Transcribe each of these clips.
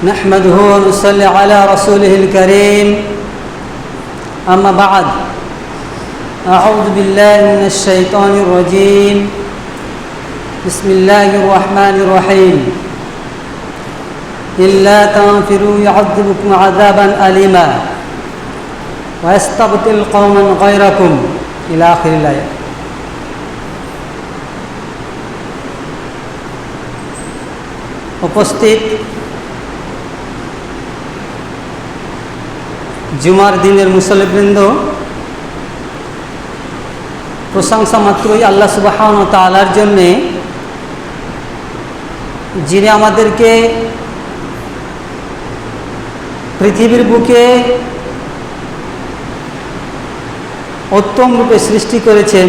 نحمده ونصلي على رسوله الكريم أما بعد أعوذ بالله من الشيطان الرجيم بسم الله الرحمن الرحيم إلا تنفروا يعذبكم عذابا أليما ويستبدل قوما غيركم إلى آخر الآية। উপস্থিত জুমার দিনের মুসল্লিবৃন্দ, প্রশংসা মাত্রই আল্লাহ সুবহানাহু ওয়া তাআলার জন্যে, যিনি আমাদেরকে পৃথিবীর বুকে উত্তম রূপে সৃষ্টি করেছেন,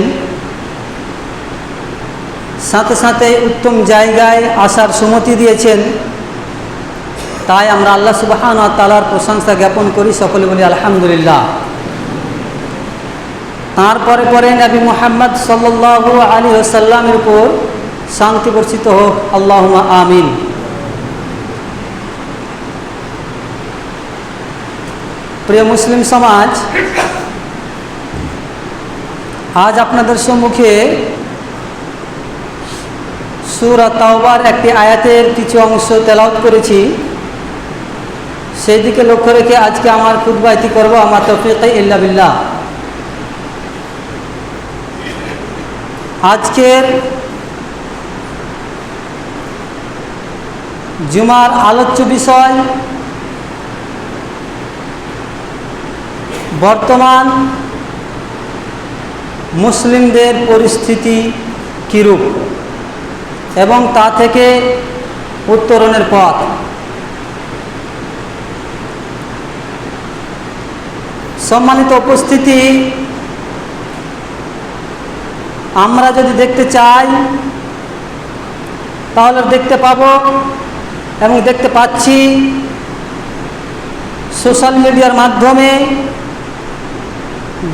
সাথে সাথে উত্তম জায়গায় আসার সুমতি দিয়েছেন। তাই আমরা আল্লাহ সুবহানাহু ওয়া তাআলার প্রশংসা জ্ঞাপন করি, সকলে বলি আলহামদুলিল্লাহ। তারপরে পরে নবী মুহাম্মদ সাল্লাল্লাহু আলাইহি ওয়াসাল্লামের উপর শান্তি বর্ষিত হোক, আল্লাহুম্মা আমিন। প্রিয় মুসলিম সমাজ, আজ আপনাদের সম্মুখে সূরা তাওবার একটি আয়াতের কিছু অংশ তেলাওয়াত করেছি, সেই দিকে লক্ষ্য রেখে আজকে আমার খুতবা ইতি করব, আমার তৌফিক ইল্লা বিল্লাহ। আজকের জুমার আলোচ্য বিষয় বর্তমান মুসলিমদের পরিস্থিতি কীরূপ এবং তা থেকে উত্তরণের পথ। সম্মানিত উপস্থিতি, আমরা যদি দেখতে চাই তাহলে দেখতে পাব এবং দেখতে পাচ্ছি সোশ্যাল মিডিয়ার মাধ্যমে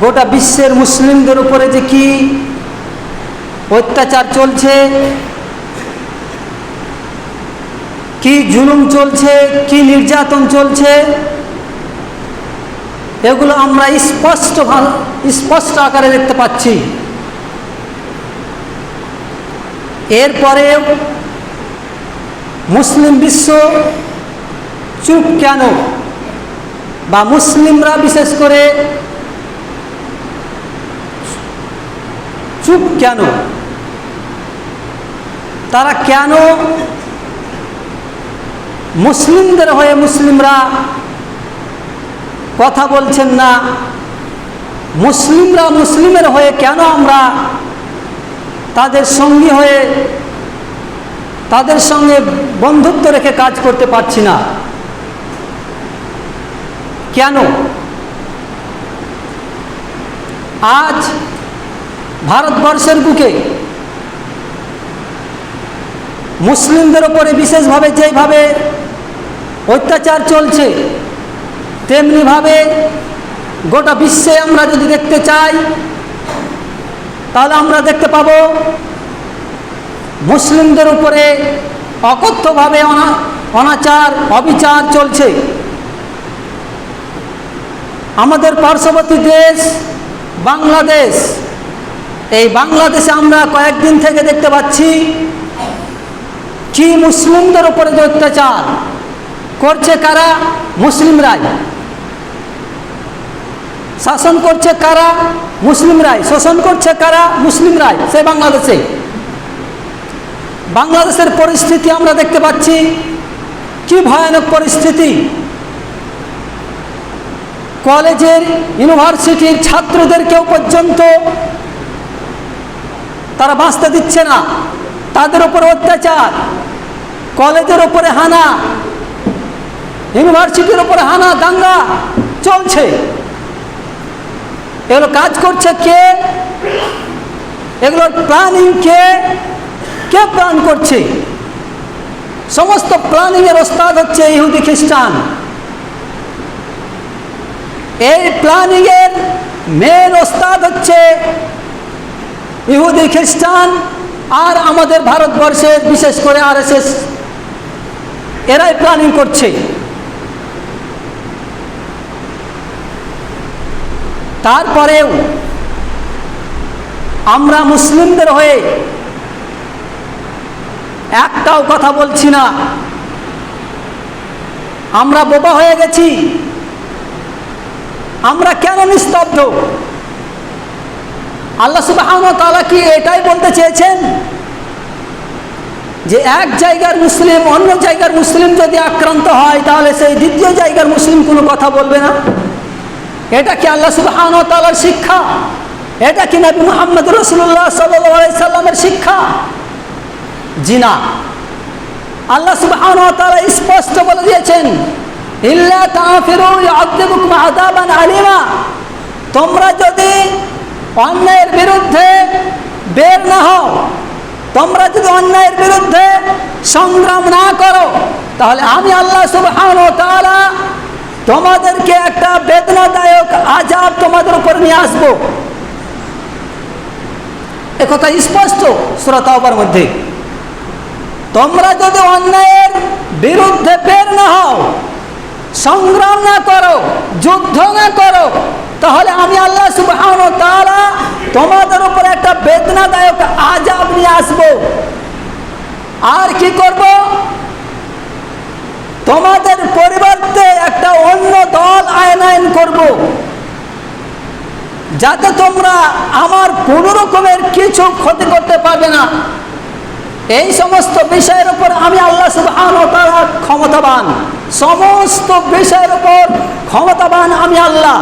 গোটা বিশ্বের মুসলিমদের উপরে যে কি অত্যাচার চলছে, কি জুলুম চলছে, কি নির্যাতন চলছে, এগুলো আমরা স্পষ্ট আকারে দেখতে পাচ্ছি। এরপরেও মুসলিম বিশ্ব চুপ কেন, বা মুসলিমরা বিশেষ করে চুপ কেন? তারা কেন মুসলিমদের হয়ে মুসলিমরা কথা বলছেন না? মুসলিমরা মুসলিমের হয়ে কেন আমরা তাদের সঙ্গী হয়ে তাদের সঙ্গে বন্ধুত্ব রেখে কাজ করতে পারছি না? কেন আজ ভারতবর্ষের বুকে মুসলিমদের ওপরে বিশেষভাবে যেভাবে অত্যাচার চলছে, তেমনিভাবে গোটা বিশ্বে আমরা যদি দেখতে চাই তাহলে আমরা দেখতে পাব মুসলিমদের উপরে অকথ্যভাবে অনাচার অবিচার চলছে। আমাদের পার্শ্ববর্তী দেশ বাংলাদেশ, এই বাংলাদেশে আমরা কয়েকদিন থেকে দেখতে পাচ্ছি কি মুসলিমদের উপরে যে অত্যাচার করছে কারা? মুসলিমরাই। শাসন করছে কারা? মুসলিমরাই। শোষণ করছে কারা? মুসলিমরাই। সেই বাংলাদেশের পরিস্থিতি আমরা দেখতে পাচ্ছি, কি ভয়ানক পরিস্থিতি। কলেজের ইউনিভার্সিটির ছাত্রদেরকেও পর্যন্ত তারা বাঁচতে দিচ্ছে না, তাদের উপরে অত্যাচার। কলেজের উপরে হানা, ইউনিভার্সিটির উপরে হানা, দাঙ্গা চলছে। এগুলো কাজ করছে কে? এগুলোর প্ল্যানিং কে প্ল্যান করছে? সমস্ত প্ল্যানিংয়ের ওস্তাদ হচ্ছে ইহুদি খ্রিস্টান। এই প্ল্যানিংয়ের মেন ওস্তাদ হচ্ছে ইহুদি খ্রিস্টান আর আমাদের ভারতবর্ষের বিশেষ করে আরএসএস এরাই প্ল্যানিং করছে। তারপরেও আমরা মুসলিমদের হয়ে একটাও কথা বলছি না। আমরা বোবা হয়ে গেছি। আমরা কেন নিস্তব্ধ? আল্লাহ সুবহানাহু ওয়া তাআলা কি এটাই বলতে চেয়েছেন যে এক জায়গার মুসলিম অন্য জায়গার মুসলিম যদি আক্রান্ত হয় তাহলে সেই দ্বিতীয় জায়গার মুসলিম কোনো কথা বলবে না? এটা কি আল্লাহ সুবহানাহু ওয়া তাআলার শিক্ষা? এটা কি নবী মুহাম্মদ রাসূলুল্লাহ সাল্লাল্লাহু আলাইহি সাল্লামের শিক্ষা? জি না। আল্লাহ সুবহানাহু ওয়া তাআলা স্পষ্ট বলে দিয়েছেন, ইল্লা তাফিরু ইউআযিবুকুম আযাবান আলিমা। তোমরা যদি অন্যায়ের বিরুদ্ধে বের না হও, তোমরা যদি অন্যায়ের বিরুদ্ধে সংগ্রাম না করো, তাহলে আমি আল্লাহ সুবহানাহু ওয়া তাআলা তোমাদেরকে একটা বেদনাদায়ক আযাব তোমাদের উপর নিয়ে আসবো। একথা স্পষ্ট সূরা তাওবার মধ্যে। তোমরা যদি অন্যায়ের বিরুদ্ধে বের না হও, সংগ্রাম না করো, যুদ্ধ না করো, তাহলে আমি আল্লাহ সুবহানাহু ওয়া তাআলা তোমাদের উপর একটা বেদনাদায়ক আযাব নিয়ে আসব। আর কি করব? তোমাদের পরিবর্তে একটা অন্য দল আইন করব, যাতে তোমরা আমার কোনো রকমের কিছু ক্ষতি করতে পারবে না। এই সমস্ত বিষয়ের উপর আমি আল্লাহ সুবহানাহু ওয়া তাআলা ক্ষমতাবান। সমস্ত বিষয়ের উপর ক্ষমতাবান আমি আল্লাহ,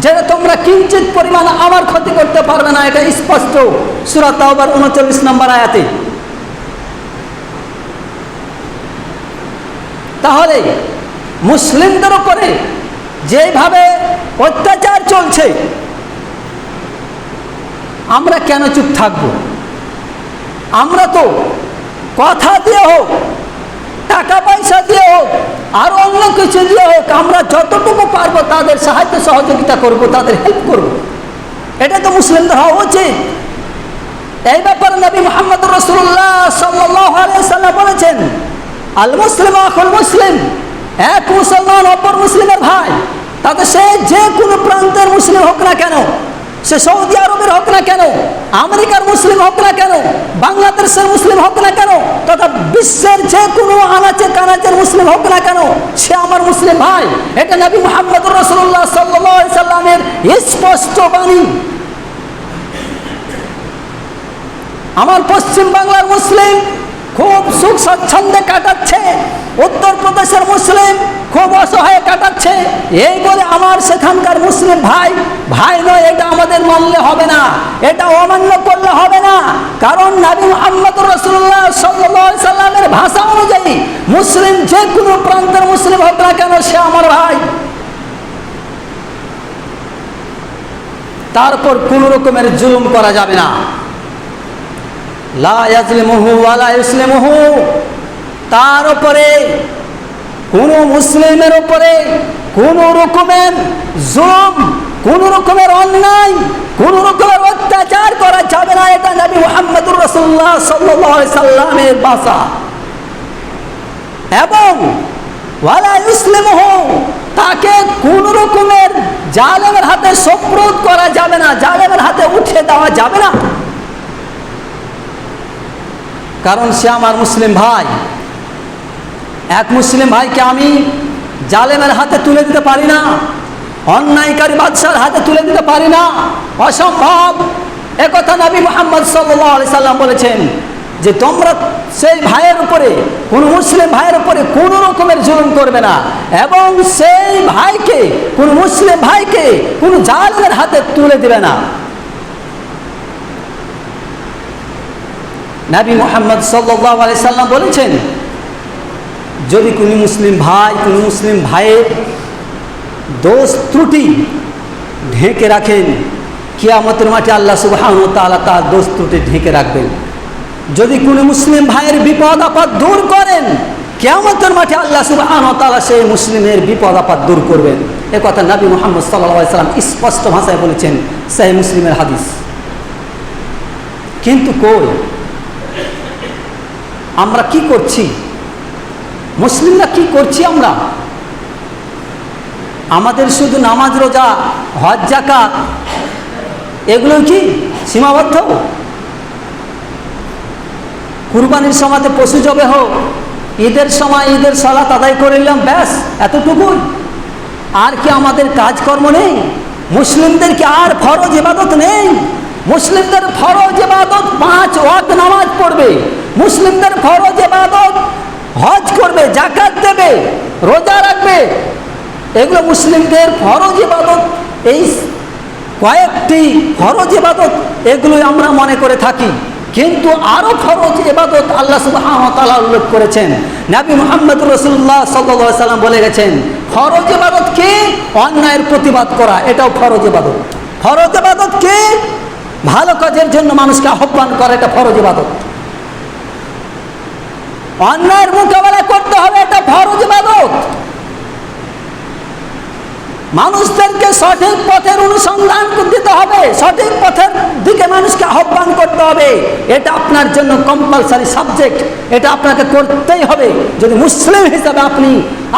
যেটা তোমরা কিঞ্চিত পরিমাণ আমার ক্ষতি করতে পারবে না। এটা স্পষ্ট সূরা তাওবার ৩৯ নম্বর আয়াতে। তাহলে মুসলিমদের উপরে যেভাবে অত্যাচার চলছে, আমরা কেন চুপ থাকব? আমরা তো কথা দিয়ে হোক, টাকা পয়সা দিয়ে হোক, আর অন্য কিছু দিয়ে হোক, আমরা যতটুকু পারবো তাদের সাহায্য সহযোগিতা করব, তাদের হেল্প করব। এটা তো মুসলিমদের হওয়া উচিত। এই ব্যাপারে নবী মুহাম্মদ রাসূলুল্লাহ সাল্লাল্লাহু আলাইহি ওয়াসাল্লাম বলেছেন, আল মুসলিম আখুল মুসলিম। এক মুসলমান অপর মুসলিমের ভাই। তাতে সে যে কোনো প্রান্তের মুসলিম হোক না কেন, সে সৌদি আরবের হোক না কেন, আমেরিকার মুসলিম হোক না কেন, বাংলাদেশের মুসলিম হোক না কেন, তথা বিশ্বের যে কোনো আনাচে কানাচের মুসলিম হোক না কেন, সে আমার মুসলিম ভাই। এটা নবী মুহাম্মদ রাসূলুল্লাহ সাল্লাল্লাহু আলাইহি সাল্লামের স্পষ্ট বাণী। আমার পশ্চিম বাংলার মুসলিম খুব সুখ স্বচ্ছন্দে কাটাচ্ছে, উত্তরপ্রদেশের মুসলিম খুব অসহায় কাটাচ্ছে, এই বলে আমার সেখানকার মুসলিম ভাই ভাই নয়, এটা আমাদের মানলে হবে না, এটা অমান্য করলে হবে না। কারণ নবী মুহাম্মদ রাসূলুল্লাহ সাল্লাল্লাহু আলাইহি সাল্লামের ভাষা অনুযায়ী মুসলিম যে কোনো প্রান্তের মুসলিম হোক না কেন, সে আমার ভাই। তারপর কোন রকমের জুলুম করা যাবে না। লা ইয়াজলিমুহু ওয়া লা ইসলিমুহু। তার উপরে কোন মুসলিমের উপরে কোন রকমের জুলুম, কোন রকমের অন্যায়, কোন রকমের অত্যাচার করা যাবে না। এটা নবী মুহাম্মদুর রাসূলুল্লাহ সাল্লাল্লাহু আলাইহি সাল্লামের ভাষা। এবং ওয়া লা ইসলিমুহু, তাকে কোন রকমের জালেমের হাতে সুপ্রদ করা যাবে না, জালেমের হাতে উঠে দেওয়া যাবে না। কারণ সে আমার মুসলিম ভাই। এক মুসলিম ভাইকে আমি জালেমের হাতে তুলে দিতে পারি না, অন্যায়কারী বাদশার হাতে তুলে দিতে পারি না, অসম্ভব। একথা নবী মুহাম্মদ সাল্লাল্লাহু আলাইহি সাল্লাম বলেছেন যে তোমরা সেই ভাইয়ের উপরে, কোন মুসলিম ভাইয়ের উপরে কোন রকমের জুলুম করবে না, এবং সেই ভাইকে, কোন মুসলিম ভাইকে কোন জালেমের হাতে তুলে দিবে না। নবী মুহাম্মদ সাল্লাল্লাহু আলাইহি সাল্লাম বলেছেন, যদি কোনো মুসলিম ভাই কোনো মুসলিম ভাইয়ের দোষ ত্রুটি ঢেকে রাখেন, কিয়ামতের মাঠে আল্লাহ সুবহানাহু ওয়া তাআলা তার দোষ ত্রুটি ঢেকে রাখবেন। যদি কোনো মুসলিম ভাইয়ের বিপদ আপদ দূর করেন, কিয়ামতের মাঠে আল্লাহ সুবহানাহু ওয়া তাআলা সেই মুসলিমের বিপদ আপদ দূর করবেন। এ কথা নবী মুহাম্মদ সাল্লাল্লাহু আলাইহি সাল্লাম স্পষ্ট ভাষায় বলেছেন, সহিহ মুসলিমের হাদিস। কিন্তু কই আমরা কি করছি? মুসলিমরা কি করছি আমরা? আমাদের শুধু নামাজ, রোজা, হজ, যাকাত এগুলো কি সীমাবদ্ধ? কুরবানির সময়তে পশু জবে হোক, ঈদের সময় ঈদের সালাত আদায় করে নিলাম, ব্যাস এতটুকুই। আর কি আমাদের কাজকর্ম নেই? মুসলিমদের কি আর ফরজ ইবাদত নেই? মুসলিমদের ফরজ ইবাদত 5 ওয়াক্ত নামাজ পড়বে, মুসলিমদের ফরজ ইবাদত হজ করবে, যাকাত দেবে, রোজা রাখবে, এগুলো মুসলিমদের ফরজ ইবাদত। এই কয়েকটি ফরজ ইবাদত এগুলোই আমরা মনে করে থাকি, কিন্তু আরো ফরজ ইবাদত আল্লাহ সুবহানাহু ওয়া তাআলা উল্লেখ করেছেন। নবী মুহাম্মদ রাসূলুল্লাহ সাল্লাল্লাহু আলাইহি সাল্লাম বলে গেছেন, ফরজ ইবাদত কি? অন্যায়ের প্রতিবাদ করা, এটাও ফরজ ইবাদত। ফরজ ইবাদত কি? ভালো কাজের জন্য মানুষকে আহ্বান করা, এটা ফরজ ইবাদত। অন্যায়ের মোকাবেলা করতে হবে, এটা ফরজ ইবাদত। মানুষদেরকে সঠিক পথের অনুসন্ধান দিতে হবে, সঠিক পথের দিকে মানুষকে আহ্বান করতে হবে, এটা আপনার জন্য কম্পালসারি সাবজেক্ট, এটা আপনাকে করতেই হবে। যদি মুসলিম হিসাবে আপনি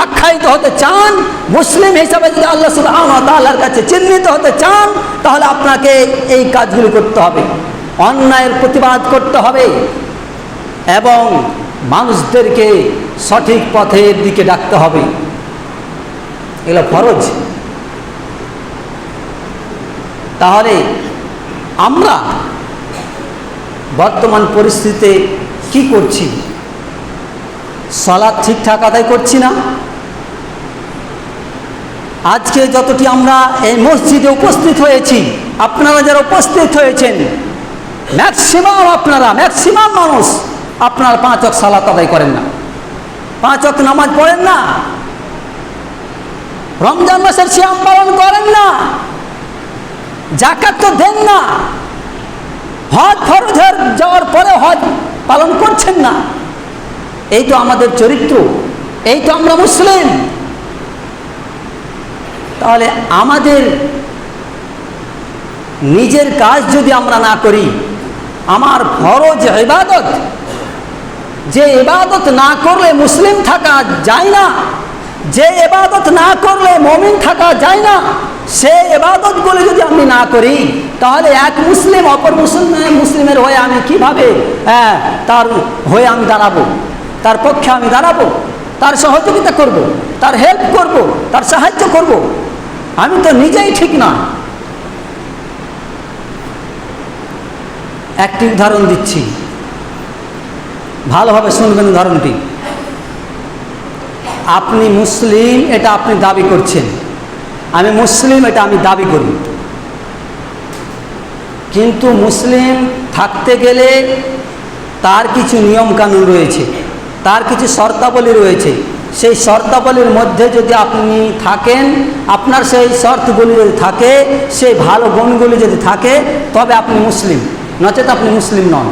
আখ্যায়িত হতে চান, মুসলিম হিসাবে যদি আল্লাহ সুবহানাহু ওয়া তাআলার কাছে চিহ্নিত হতে চান, তাহলে আপনাকে এই কাজগুলি করতে হবে। অন্যায়ের প্রতিবাদ করতে হবে এবং মানুষদেরকে সঠিক পথের দিকে ডাকতে হবে, এগুলো ফরজ। তাহলে আমরা বর্তমান পরিস্থিতিতে কি করছি? সালাত ঠিকঠাক আদায় করছি না। আজকে যতটি আমরা এই মসজিদে উপস্থিত হয়েছি, আপনারা যারা উপস্থিত হয়েছেন, ম্যাক্সিমাম মানুষ আপনারা 5 ওয়াক্ত সালাত আদায় করেন না, 5 ওয়াক্ত নামাজ পড়েন না, রমজান মাসের সিয়াম পালন করেন না, যাকাত তো দেন না, হজ ফরজ যাওয়ার পরে হজ পালন করছেন না। এই তো আমাদের চরিত্র, এই তো আমরা মুসলিম। তাহলে আমাদের নিজের কাজ যদি আমরা না করি, আমার ফরজ ইবাদত, যে ইবাদত না করলে মুসলিম থাকা যায় না, যে ইবাদত না করলে মুমিন থাকা যায় না, সেই ইবাদতগুলো যদি আমি না করি, তাহলে এক মুসলিম অপর মুসলিমের হয়ে আমি কিভাবে তার হয়ে আমি দাঁড়াবো, তার পক্ষে আমি দাঁড়াবো, তার সহযোগিতা করব, তার হেল্প করব, তার সাহায্য করব? আমি তো নিজেই ঠিক না। একটি উদাহরণ দিচ্ছি, ভালোভাবে শুনবেন উদাহরণটি। আপনি মুসলিম, এটা আপনি দাবি করছেন, আমি মুসলিম, এটা আমি দাবি করি, কিন্তু মুসলিম থাকতে গেলে তার কিছু নিয়মকানুন রয়েছে, তার কিছু শর্তাবলী রয়েছে। সেই শর্তাবলীর মধ্যে যদি আপনি থাকেন, আপনার সেই শর্তগুলি যদি থাকে, সেই ভালো গুণগুলি যদি থাকে, তবে আপনি মুসলিম, নচেত আপনি মুসলিম নন।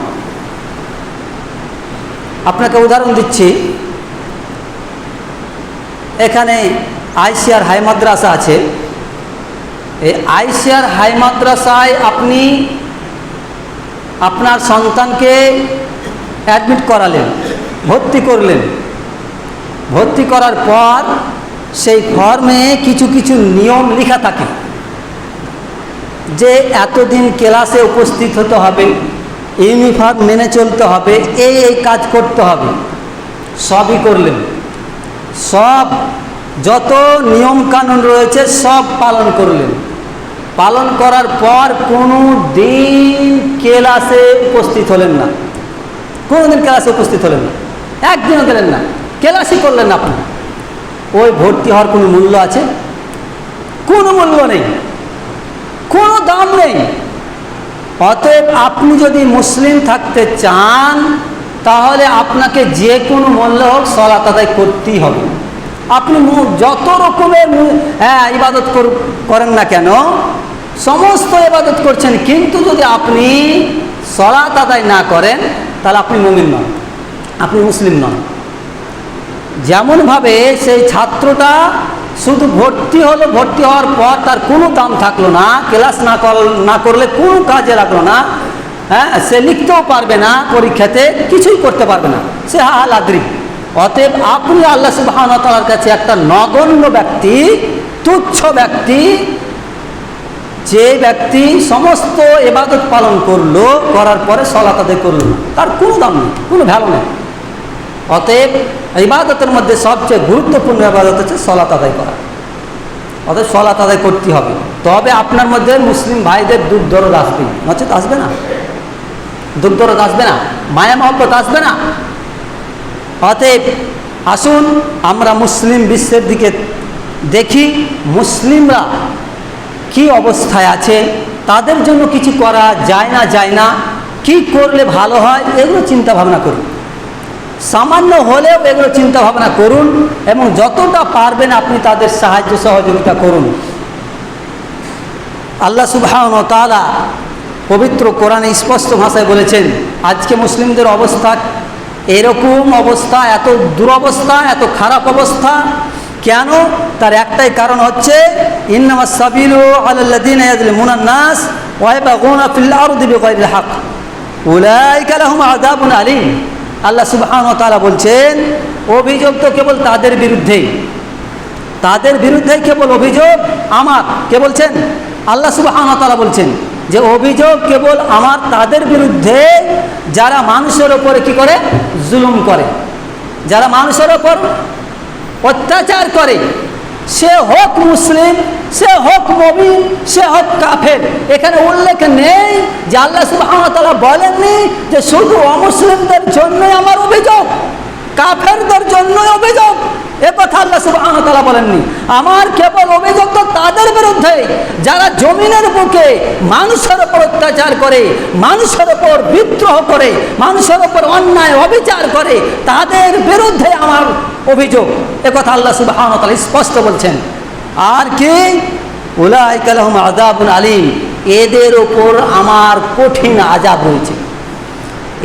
আপনাকে উদাহরণ দিচ্ছি, এখানে আইসিআর হাই মাদ্রাসা আছে। এই আইসিআর হাই মাদ্রাসায় আপনি আপনার সন্তানকে অ্যাডমিট করালেন, ভর্তি করলেন। ভর্তি করার পর সেই ফর্মে কিছু কিছু নিয়ম লেখা থাকে, যে এতদিন ক্লাসে উপস্থিত হতে হবে, ইউনিফর্ম মেনে চলতে হবে, এই কাজ করতে হবে। সবই করলেন, সব যত নিয়মকানুন রয়েছে সব পালন করলেন। পালন করার পর কোনো দিন ক্লাসে উপস্থিত হলেন না, কোনো দিন ক্লাসে উপস্থিত হলেন না, একদিনও গেলেন না, ক্লাসই করলেন না। আপনি ওই ভর্তি হওয়ার কোনো মূল্য আছে? কোনো মূল্য নেই, কোনো দাম নেই। অতএব আপনি যদি মুসলিম থাকতে চান, তাহলে আপনাকে যে কোনো মূল্য হোক সালাত আদায় করতেই হবে। আপনি যত রকমের ইবাদত করেন না কেন, সমস্ত ইবাদত করছেন, কিন্তু যদি আপনি সালাত আদায় না করেন, তাহলে আপনি মুমিন নন, আপনি মুসলিম নন। যেমনভাবে সেই ছাত্রটা শুধু ভর্তি হলো, ভর্তি হওয়ার পর তার কোনো দাম থাকলো না, ক্লাস না করলে কোনো কাজে লাগলো না, সে লিখতেও পারবে না, পরীক্ষাতে কিছুই করতে পারবে না, সে হালাদ্রি, অতএব আপনি আল্লাহ সুবহানাহু ওয়া তাআলার কাছে একটা নগণ্য ব্যক্তি, তুচ্ছ ব্যক্তি, যে ব্যক্তি সমস্ত ইবাদত পালন করলো, করার পরে সালাত আদায় করলো না, তার কোনো দাম নেই, কোনো ভ্যালু নেই। অতএব ইবাদতের মধ্যে সবচেয়ে গুরুত্বপূর্ণ ইবাদত হচ্ছে সালাত আদায় করা। অতএব সালাত আদায় করতে হবে, তবে আপনার মধ্যে মুসলিম ভাইদের দুঃখ দরদ আসবে, নচেত আসবে না, দুঃখ দরদ আসবে না, মায়া মহব্বত আসবে না। অতএব আসুন আমরা মুসলিম বিশ্বের দিকে দেখি, মুসলিমরা কি অবস্থায় আছে, তাদের জন্য কিছু করা যায় না, কি করলে ভালো হয়, এগুলো চিন্তা ভাবনা করুন। সামান্য হলেও এগুলো চিন্তা ভাবনা করুন এবং যতটা পারবেন আপনি তাদের সাহায্য সহযোগিতা করুন। আল্লাহ সুবহানাহু ওয়া তাআলা পবিত্র কোরআনে স্পষ্ট ভাষায় বলেছেন, আজকে মুসলিমদের অবস্থা এরকম অবস্থা, এত দুরবস্থা, এত খারাপ অবস্থা কেন? তার একটাই কারণ হচ্ছে ইন্নামাস সাবিলু আলাল্লাযিনা ইয়াযলিমুনান নাস ওয়া ইয়াবগুনা ফিল আরদি বিগাইরিল হক উলাইকা লাহুম আযাবুন আলীম। আল্লাহ সুবহানাহু ওয়া তাআলা বলছেন, অভিযোগ তো কেবল তাদের বিরুদ্ধেই, তাদের বিরুদ্ধেই কেবল অভিযোগ আমার। কে বলছেন? আল্লাহ সুবহানাহু ওয়া তাআলা বলছেন যে অভিযোগ কেবল আমার তাদের বিরুদ্ধে যারা মানুষের ওপরে কি করে? জুলুম করে, যারা মানুষের ওপর অত্যাচার করে, সে হোক মুসলিম, সে হোক মুমিন, সে হোক কাফের। এখানে উল্লেখ নেই যে আল্লাহ সুবহানাহু ওয়া তাআলা বলেননি যে শুধু অমুসলিমদের জন্যই আমার অভিযোগ, কাফেরদের জন্যই অভিযোগ, এ কথা আল্লাহ সুবহানাহু ওয়া তাআলা বলেননি। আমার কেবল অভিযোগ তো তাদের বিরুদ্ধে যারা জমিনের বুকে মানুষের ওপর অত্যাচার করে, মানুষের ওপর বিদ্রোহ করে, মানুষের ওপর অন্যায় অবিচার করে, তাদের বিরুদ্ধে আমার অভিযোগ, এ কথা আল্লাহ সুবহানাহু ওয়া তাআলা স্পষ্ট বলছেন। আর কি? উলাইকা লাহুম আযাবুন আলীম, এদের ওপর আমার কঠিন আযাব রয়েছে।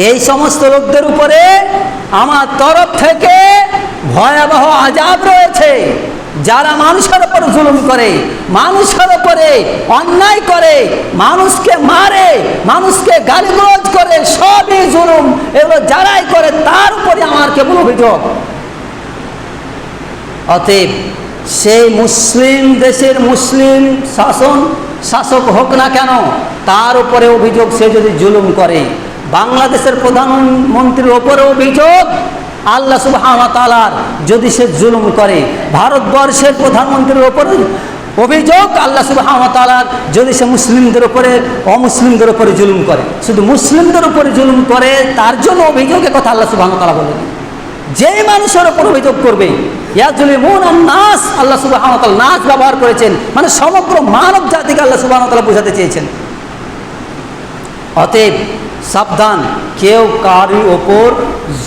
এই সমস্ত লোকদের উপরে আমার তরফ থেকে ভয়াবহ আযাব রয়েছে, যারা মানুষের উপর জুলুম করে, মানুষের উপরে অন্যায় করে, মানুষকে মারে, মানুষকে গালিগালাজ করে, সবই জুলুম, এগুলো যারাই করে তার উপরে আমার কেবল অভিযোগ। অতএব সেই মুসলিম দেশের মুসলিম শাসক হোক না কেন, তার উপরে অভিযোগ সে যদি জুলুম করে। বাংলাদেশের প্রধানমন্ত্রীর ওপরে অভিযোগ আল্লাহ সুবহানাহু ওয়া তাআলার যদি সে জুলুম করে। ভারতবর্ষের প্রধানমন্ত্রীর ওপরে অভিযোগ আল্লাহ সুবহানাহু ওয়া তাআলার যদি সে মুসলিমদের উপরে অমুসলিমদের উপরে জুলুম করে। শুধু মুসলিমদের উপরে জুলুম করে তার জন্য অভিযোগের কথা আল্লাহ সুবহানাহু ওয়া তাআলা বলেন। যে মানুষের উপর অভিযোগ করবে, ইয়াজলিমুনান নাস, আল্লাহ সুবহানাহু ওয়া তাআলা নাস ব্যবহার করেছেন, মানে সমগ্র মানব জাতিকে আল্লাহ সুবহানাহু ওয়া তাআলা বোঝাতে চেয়েছেন। অতএব সাবধান, কেউ কারোর ওপর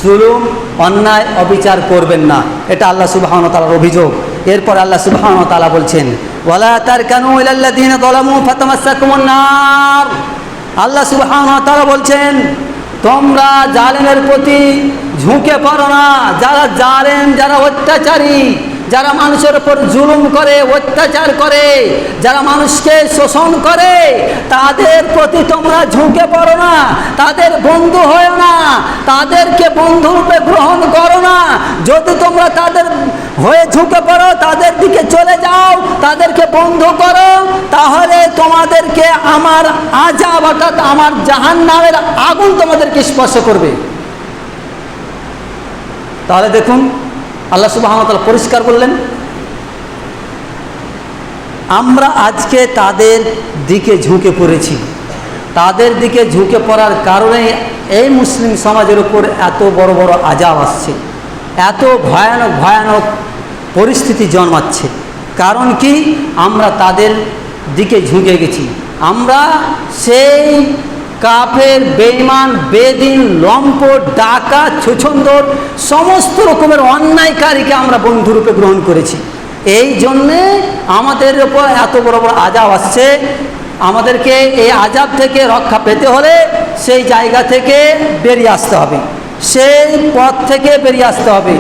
জুলুম অন্যায় অবিচার করবেন না, এটা আল্লাহ সুবহানাহু ওয়া তাআলার অভিযোগ। এরপর আল্লাহ সুবহানাহু ওয়া তাআলা বলছেন, ওয়ালা তারকানু ইলাল্লাযিনা যালামু ফাতামাসসাকুমুন নার। আল্লাহ সুবহানাহু ওয়া তাআলা বলছেন, তোমরা জালেমের প্রতি ঝুঁকে পড়ো না। যারা জালেম, যারা অত্যাচারী, যারা মানুষের উপর জুলুম করে, অত্যাচার করে, যারা মানুষকে শোষণ করে, তাদের প্রতি তোমরা ঝুঁকে পড়ো না, তাদের বন্ধু হয় না, তাদেরকে বন্ধুরূপে গ্রহণ করো না। যদি তোমরা তাদের হয়ে ঝুঁকে পড়ো, তাদের দিকে চলে যাও, তাদেরকে বন্ধু করো, তাহলে তোমাদেরকে আমার আযাব অর্থাৎ আমার জাহান্নামের আগুন তোমাদেরকে স্পর্শ করবে। তাহলে দেখুন আল্লাহ সুবহানাহু ওয়া তাআলা পরিষ্কার বললেন, আমরা আজকে তাদের দিকে ঝুঁকে পড়েছি। তাদের দিকে ঝুঁকে পড়ার কারণে এই মুসলিম সমাজের উপর এত বড় বড় আযাব আসছে, এত ভয়ানক ভয়ানক পরিস্থিতি জন্মাচ্ছে। কারণ কি? আমরা তাদের দিকে ঝুঁকে গেছি। আমরা সেই কাফের, বেঈমান, বেদিন, লম্পট, ডাকাত, ছুছন্দর, সমস্ত রকমের অন্যায়কারীকে আমরা বন্ধুরূপে গ্রহণ করেছি। এই জন্যে আমাদের উপর এত বড় বড় আযাব আসছে। আমাদেরকে এই আযাব থেকে রক্ষা পেতে হলে সেই জায়গা থেকে বেরিয়ে আসতে হবে, সেই পথ থেকে বেরিয়ে আসতে হবে,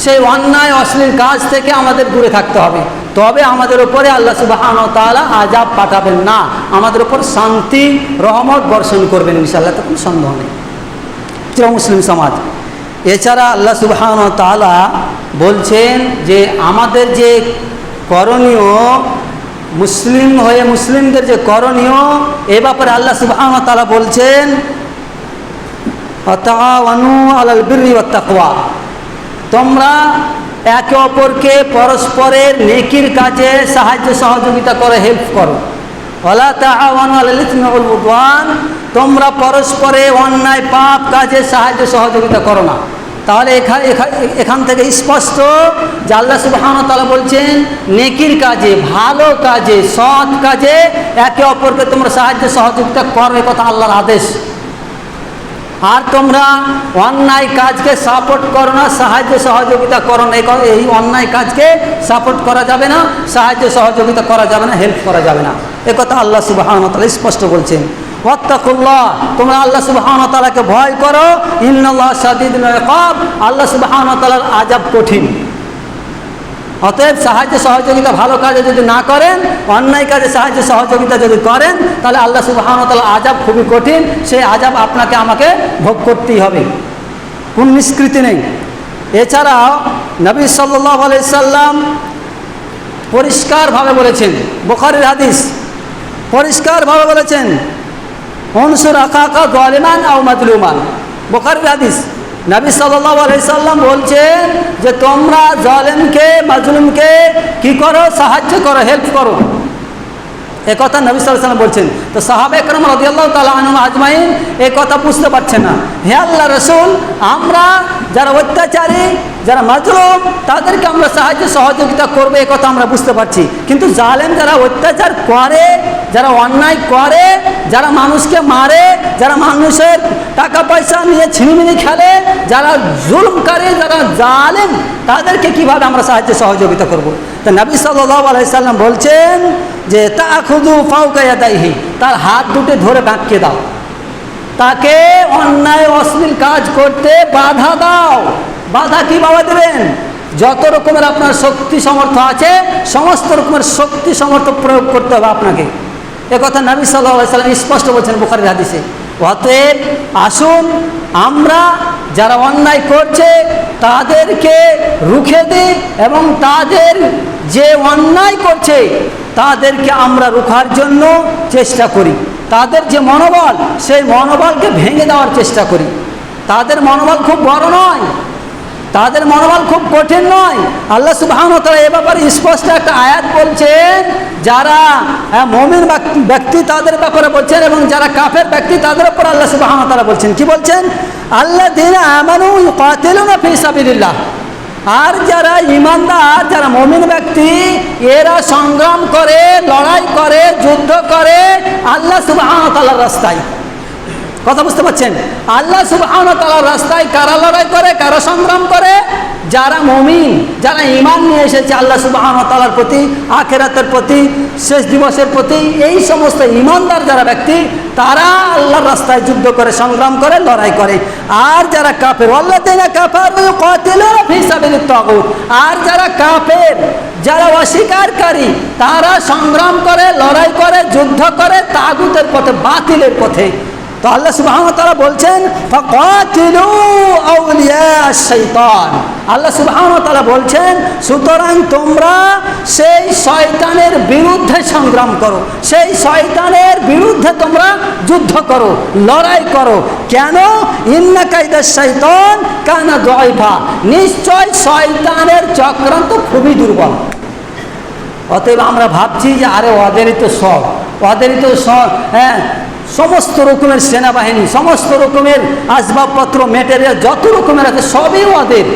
সেই অন্যায় অশ্লীল কাজ থেকে আমাদের দূরে থাকতে হবে। তবে আমাদের উপরে আল্লাহ সুবহানাহু ওয়া তাআলা আযাব পাঠাবেন না, আমাদের উপর শান্তি রহমত বর্ষণ করবেন ইনশাআল্লাহ, তো কোনো সন্দেহ নেই। মুসলিম সমাজ এছাড়া আল্লাহ সুবহানাহু ওয়া তাআলা বলছেন যে আমাদের যে করণীয়, মুসলিম হয়ে মুসলিমদের যে করণীয়, এ ব্যাপারে আল্লাহ সুবহানাহু ওয়া তাআলা বলছেন তাআওয়ানু আলাল বিররি ওয়াত তাকওয়া, তোমরা একে অপরকে পরস্পরের নেকির কাজে সাহায্য সহযোগিতা করে, হেল্প করো। ওয়ালা তাআওয়ানু আলাল ইসমি ওয়াল উদওয়ান, তোমরা পরস্পরে অন্যায় পাপ কাজে সাহায্য সহযোগিতা করো না। তাহলে এখান থেকে স্পষ্ট যে আল্লাহ সুবহানাহু ওয়া তাআলা বলছেন নেকির কাজে, ভালো কাজে, সৎ কাজে একে অপরকে তোমরা সাহায্য সহযোগিতা করো, এ কথা আল্লাহর আদেশ। আর তোমরা অন্যায় কাজকে সাপোর্ট করো না, সাহায্য সহযোগিতা করো না, এই অন্যায় কাজকে সাপোর্ট করা যাবে না, সাহায্য সহযোগিতা করা যাবে না, হেল্প করা যাবে না, এ কথা আল্লাহ সুবহানাহু ওয়া তাআলা স্পষ্ট বলছেন। ওয়াত্তাকুল্লাহ, তোমরা আল্লাহ সুবহানাহু ওয়া তাআলাকে ভয় করো, ইন্নাল্লাহা শাদীদুল ইকাব, আল্লাহ সুবহানাহু ওয়া তাআলার আযাব কঠিন। অতএব সাহায্য সহযোগিতা ভালো কাজে যদি না করেন, অন্যায় কাজে সাহায্য সহযোগিতা যদি করেন, তাহলে আল্লাহ সুবহানাহু ওয়া তাআলার আযাব খুবই কঠিন। সেই আযাব আপনাকে আমাকে ভোগ করতেই হবে, কোন নিষ্কৃতি নেই। এছাড়াও নবী সাল্লাল্লাহু আলাইহি সাল্লাম পরিষ্কারভাবে বলেছেন, বুখারীর হাদিস, পরিষ্কারভাবে বলেছেন উনসুর আখাকা যালিমান আও মাজলুমান, বুখারীর হাদিস। নবী সাল্লাল্লাহু আলাইহি সাল্লাম বলছেন যে তোমরা জালেমকে, মাজলুমকে কি করো? সাহায্য করো, হেল্প করো, এ কথা নবী সাল্লাল্লাহু আলাইহি সাল্লাম বলছেন। তো সাহাবা একরাম রাদিয়াল্লাহু তাআলা আনহুম আজমাইন এই কথা বুঝতে পারছে না। হে আল্লাহ রাসূল, আমরা যারা অত্যাচারী, যারা মাজলুম, তাদেরকে আমরা সাহায্য সহযোগিতা করবে, এ কথা আমরা বুঝতে পারছি, কিন্তু জালেম যারা অত্যাচার করে, যারা অন্যায় করে, যারা মানুষকে মারে, যারা মানুষের টাকা পয়সা নিয়ে ছিনিমিনি খেলে, যারা জুলুম করে, যারা জালেম, তাদেরকে কিভাবে আমরা সাহায্য সহযোগিতা করব? তো নবী সাল্লাল্লাহু আলাইহি সাল্লাম বলছেন যে তাখুযু ফাওকা ইয়াদাইহি, তার হাত দুটো ধরে বাঁকিয়ে দাও, তাকে অন্যায় অশ্লীল কাজ করতে বাধা দাও। বাধা কীভাবে দেবেন? যত রকমের আপনার শক্তি সামর্থ্য আছে, সমস্ত রকমের শক্তি সামর্থ্য প্রয়োগ করতে হবে আপনাকে, এ কথা নবী সাল্লাল্লাহু আলাইহি সাল্লাম স্পষ্ট বলছেন বুখারীর হাদিসে। অতএব আসুন আমরা যারা অন্যায় করছে তাদেরকে রুখে দিই, এবং তাদের যে অন্যায় করছে তাদেরকে আমরা রুখার জন্য চেষ্টা করি। তাদের যে মনোবল, সেই মনোবলকে ভেঙে দেওয়ার চেষ্টা করি। তাদের মনোবল খুব বড় নয়, তাদের মনোবল খুব কঠিন নয়। আল্লাহ সুবহানাহু ওয়া তাআলা এ ব্যাপারে স্পষ্ট একটা আয়াত বলছেন, যারা মুমিন ব্যক্তি তাদের ব্যাপারে বলছেন, এবং যারা কাফের ব্যক্তি তাদের উপর আল্লাহ সুবহানাহু ওয়া তাআলা বলছেন, কি বলছেন? আল্লাযীনা আমানু ইউকাতিলুনা ফী সাবিলিল্লাহ, আর যারা ঈমানদার, যারা মুমিন ব্যক্তি, এরা সংগ্রাম করে, লড়াই করে, যুদ্ধ করে আল্লাহ সুবহানাহু ওয়া তাআলার রাস্তায়। কথা বুঝতে পারছেন? আল্লাহ সুবহানাহু ওয়া তাআলার রাস্তায় কারা লড়াই করে, কারা সংগ্রাম করে? যারা মুমিন, যারা ঈমান নিয়ে এসেছে আল্লাহ সুবহানাহু ওয়া তাআলার প্রতি, আখিরাতের প্রতি, শেষ দিবসের প্রতি, এই সমস্ত ঈমানদার যারা ব্যক্তি, তারা আল্লাহর রাস্তায় যুদ্ধ করে, সংগ্রাম করে, লড়াই করে। আর যারা কাফের, আল্লাযীনা কাফারু ইউকাতিলুনা ফী সাবিলিত তাগুত, আর যারা কাফের, যারা অস্বীকারী, তারা সংগ্রাম করে, লড়াই করে, যুদ্ধ করে তাগুতের পথে, বাতিলের পথে। তো আল্লাহ সুবহানাহু ওয়া তাআলা বলছেন ফাকাতিলু আউলিয়া শাইতান, আল্লাহ সুবহানাহু ওয়া তাআলা বলছেন সুতরাং তোমরা সেই শয়তানের বিরুদ্ধে সংগ্রাম করো, সেই শয়তানের বিরুদ্ধে তোমরা যুদ্ধ করো, লড়াই করো। কেন? ইন্না কাইদাশ শাইতান কানা দাঈফা, নিশ্চয় শয়তানের চক্রান্ত খুবই দুর্বল। অতএব আমরা ভাবছি যে আরে ওদেরই তো সব, ওদেরই তো সব, হ্যাঁ, সমস্ত রকমের সেনাবাহিনী, সমস্ত রকমের আসবাবপত্র, মেটেরিয়াল যত রকমের আছে সবই ওদের।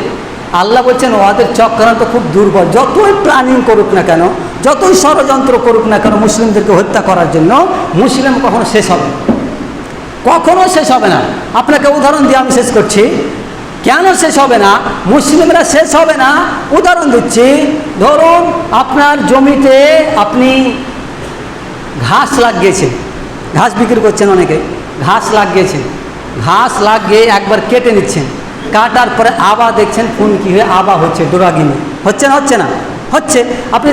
আল্লাহ বলছেন ওদের চক্রান্ত খুব দুর্বল। যতই প্ল্যানিং করুক না কেন, যতই ষড়যন্ত্র করুক না কেন মুসলিমদেরকে হত্যা করার জন্য, মুসলিম কখনো শেষ হবে না, কখনো শেষ হবে না। আপনাকে উদাহরণ দিয়ে আমি শেষ করছি। কেন শেষ হবে না? মুসলিমরা শেষ হবে না, উদাহরণ দিচ্ছি। ধরুন আপনার জমিতে আপনি ঘাস লাগিয়েছেন, ঘাস বিক্রি করছেন অনেকে, ঘাস লাগিয়েছেন, ঘাস লাগিয়ে একবার কেটে নিচ্ছেন, কাটার পরে আবার দেখছেন ফুনকি হয়ে আবার হচ্ছে, ডোরাগিনি হচ্ছে না, হচ্ছে না, হচ্ছে। আপনি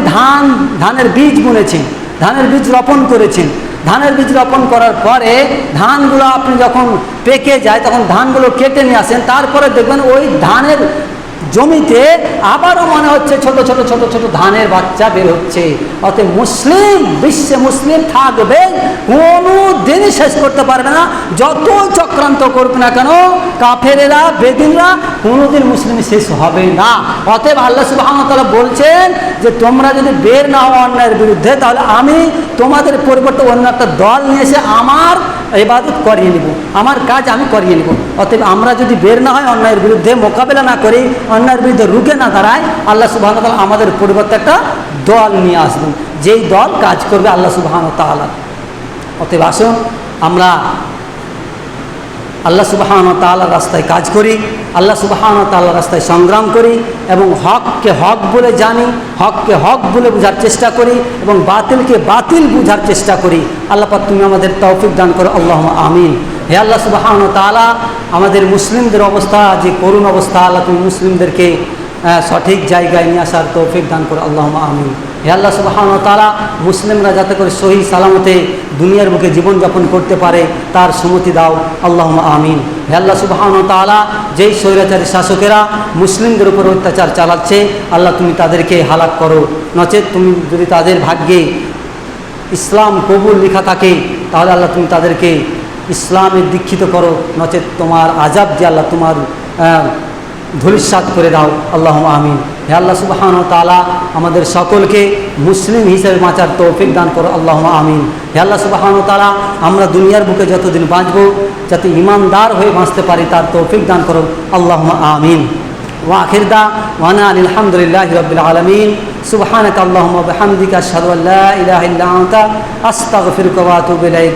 ধানের বীজ বুনেছেন, ধানের বীজ রোপণ করেছেন, ধানের বীজ রোপণ করার পরে ধানগুলো আপনি যখন পেকে যায় তখন ধানগুলো কেটে নিয়ে আসেন, তারপরে দেখবেন ওই ধানের জমিতে আবারও মনে হচ্ছে ছোট ছোট ছোট ছোট ধানের বাচ্চা বের হচ্ছে। অতএব মুসলিম, বিশ্বে মুসলিম থাকবে, কোনো দিনই শেষ করতে পারবে না। যতই চক্রান্ত করবে না কেন কাফেরেরা, বেদিনরা, কোনোদিন মুসলিম শেষ হবে না। অতএব আল্লাহ সুবহানাহু ওয়া তাআলা বলছেন যে তোমরা যদি বের না হও অন্যায়ের বিরুদ্ধে, তাহলে আমি তোমাদের পরিবর্তে অন্য একটা দল নিয়ে এসে আমার ইবাদত করিয়ে নেব, আমার কাজ আমি করিয়ে নেব। অতএব আমরা যদি বের না হয়, অন্যায়ের বিরুদ্ধে মোকাবেলা না করি, অন্যায়ের বিরুদ্ধে রুখে না দাঁড়ায়, আল্লাহ সুবহানাহু ওয়া তাআলা আমাদের পরিবর্তে একটা দল নিয়ে আসবেন, যেই দল কাজ করবে আল্লাহ সুবহানাহু ওয়া তাআলা। অতএব আসুন আমরা আল্লাহ সুবহানাহু ওয়া তাআলার রাস্তায় কাজ করি, আল্লাহ সুবহানাহু ওয়া তাআলার রাস্তায় সংগ্রাম করি এবং হককে হক বলে জানি, হককে হক বলে বোঝার চেষ্টা করি এবং বাতিলকে বাতিল বোঝার চেষ্টা করি। আল্লাহ পাক তুমি আমাদের তৌফিক দান করো, আল্লাহুম্মা আমিন। হে আল্লাহ সুবহানাহু ওয়া তাআলা, আমাদের মুসলিমদের অবস্থা যে করুণ অবস্থা, আল্লাহ তুমি মুসলিমদেরকে সঠিক জায়গায় নিয়ে আসার তৌফিক দান করো, আল্লাহুম্মা আমিন। হে আল্লাহ সুবহানাহু ওয়া তাআলা, মুসলিমরা যাতে করে সহি সালামতে দুনিয়ার বুকে জীবনযাপন করতে পারে তার সুমতি দাও, আল্লাহুম্মা আমিন। হে আল্লাহ সুবহানাহু ওয়া তাআলা, যেই স্বৈরাচারী শাসকেরা মুসলিমদের উপর অত্যাচার চালাচ্ছে, আল্লাহ তুমি তাদেরকে হালাক করো, নচেত তুমি যদি তাদের ভাগ্যে ইসলাম কবুল লেখা থাকে তাহলে আল্লাহ তুমি তাদেরকে ইসলামে দীক্ষিত করো, নচেত তোমার আযাব যে আল্লাহ তোমার ধূলিসাৎ করে দাও, আল্লাহুম্মা আমিন। হে আল্লাহ সুবহানাহু ওয়া তাআলা, আমাদের সকলকে মুসলিম হিসেবে বাঁচার তৌফিক দান করো, আল্লাহুম্মা আমিন। হে আল্লাহ সুবহানাহু ওয়া তাআলা, আমরা দুনিয়ার বুকে যতদিন বাঁচব যাতে ঈমানদার হয়ে বাঁচতে পারি তার তৌফিক দান করো, আল্লাহুম্মা আমিন। ওয়া আখির দাওয়ানা আলহামদুলিল্লাহি রাব্বিল আলামিন। সুবহানাকা আল্লাহুম্মা ওয়া বিহামদিকা আশহাদু আল্লা ইলাহা ইল্লা আনতা আস্তাগফিরুকা ওয়া আতুবু ইলাইক।